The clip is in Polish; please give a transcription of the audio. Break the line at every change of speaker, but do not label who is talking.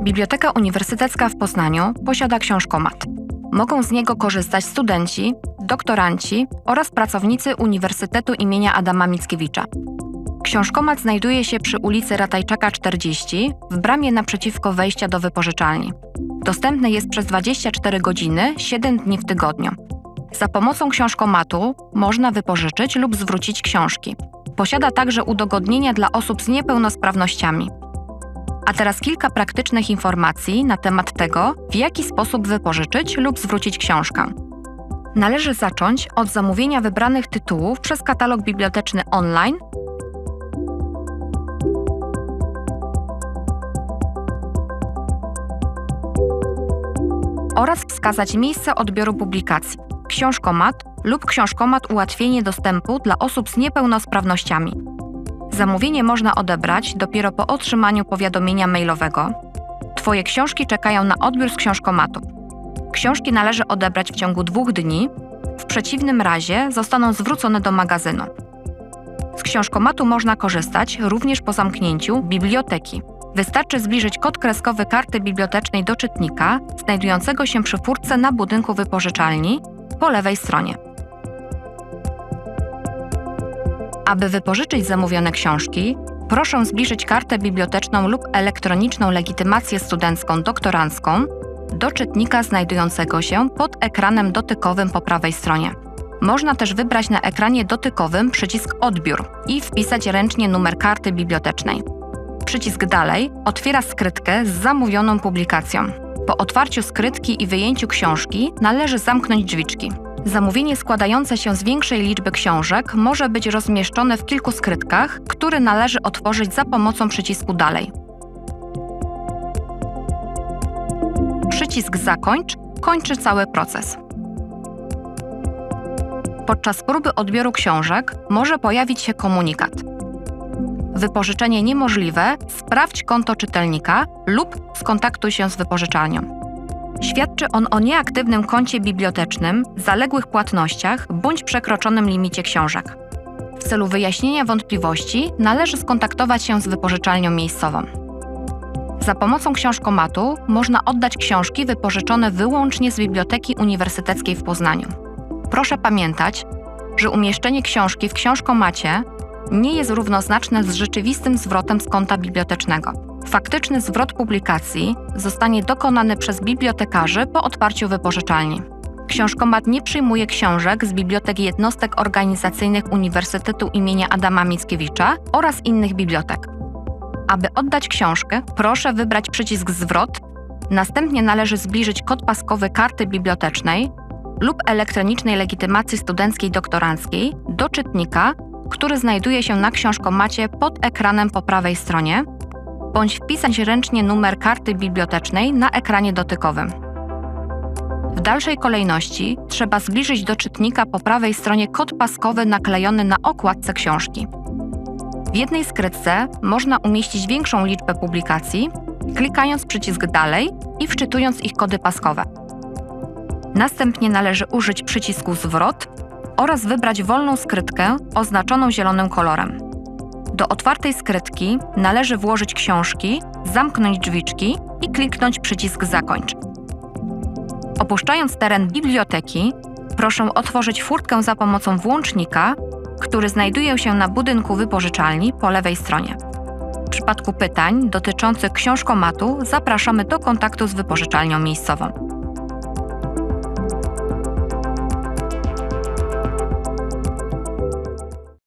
Biblioteka Uniwersytecka w Poznaniu posiada książkomat. Mogą z niego korzystać studenci, doktoranci oraz pracownicy Uniwersytetu imienia Adama Mickiewicza. Książkomat znajduje się przy ulicy Ratajczaka 40 w bramie naprzeciwko wejścia do wypożyczalni. Dostępny jest przez 24 godziny, 7 dni w tygodniu. Za pomocą książkomatu można wypożyczyć lub zwrócić książki. Posiada także udogodnienia dla osób z niepełnosprawnościami. A teraz kilka praktycznych informacji na temat tego, w jaki sposób wypożyczyć lub zwrócić książkę. Należy zacząć od zamówienia wybranych tytułów przez katalog biblioteczny online oraz wskazać miejsce odbioru publikacji, książkomat lub książkomat ułatwienie dostępu dla osób z niepełnosprawnościami. Zamówienie można odebrać dopiero po otrzymaniu powiadomienia mailowego. Twoje książki czekają na odbiór z książkomatu. Książki należy odebrać w ciągu 2 dni, w przeciwnym razie zostaną zwrócone do magazynu. Z książkomatu można korzystać również po zamknięciu biblioteki. Wystarczy zbliżyć kod kreskowy karty bibliotecznej do czytnika, znajdującego się przy furtce na budynku wypożyczalni po lewej stronie. Aby wypożyczyć zamówione książki, proszę zbliżyć kartę biblioteczną lub elektroniczną legitymację studencką doktorancką do czytnika znajdującego się pod ekranem dotykowym po prawej stronie. Można też wybrać na ekranie dotykowym przycisk Odbiór i wpisać ręcznie numer karty bibliotecznej. Przycisk Dalej otwiera skrytkę z zamówioną publikacją. Po otwarciu skrytki i wyjęciu książki należy zamknąć drzwiczki. Zamówienie składające się z większej liczby książek może być rozmieszczone w kilku skrytkach, które należy otworzyć za pomocą przycisku Dalej. Przycisk Zakończ kończy cały proces. Podczas próby odbioru książek może pojawić się komunikat: wypożyczenie niemożliwe, sprawdź konto czytelnika lub skontaktuj się z wypożyczalnią. Świadczy on o nieaktywnym koncie bibliotecznym, zaległych płatnościach bądź przekroczonym limicie książek. W celu wyjaśnienia wątpliwości należy skontaktować się z wypożyczalnią miejscową. Za pomocą książkomatu można oddać książki wypożyczone wyłącznie z Biblioteki Uniwersyteckiej w Poznaniu. Proszę pamiętać, że umieszczenie książki w książkomacie nie jest równoznaczne z rzeczywistym zwrotem z konta bibliotecznego. Faktyczny zwrot publikacji zostanie dokonany przez bibliotekarzy po otwarciu wypożyczalni. Książkomat nie przyjmuje książek z bibliotek jednostek organizacyjnych Uniwersytetu imienia Adama Mickiewicza oraz innych bibliotek. Aby oddać książkę, proszę wybrać przycisk Zwrot, następnie należy zbliżyć kod paskowy karty bibliotecznej lub elektronicznej legitymacji studenckiej doktoranckiej do czytnika, który znajduje się na książkomacie pod ekranem po prawej stronie, bądź wpisać ręcznie numer karty bibliotecznej na ekranie dotykowym. W dalszej kolejności trzeba zbliżyć do czytnika po prawej stronie kod paskowy naklejony na okładce książki. W jednej skrytce można umieścić większą liczbę publikacji, klikając przycisk Dalej i wczytując ich kody paskowe. Następnie należy użyć przycisku Zwrot oraz wybrać wolną skrytkę oznaczoną zielonym kolorem. Do otwartej skrytki należy włożyć książki, zamknąć drzwiczki i kliknąć przycisk Zakończ. Opuszczając teren biblioteki, proszę otworzyć furtkę za pomocą włącznika, który znajduje się na budynku wypożyczalni po lewej stronie. W przypadku pytań dotyczących książkomatu zapraszamy do kontaktu z wypożyczalnią miejscową.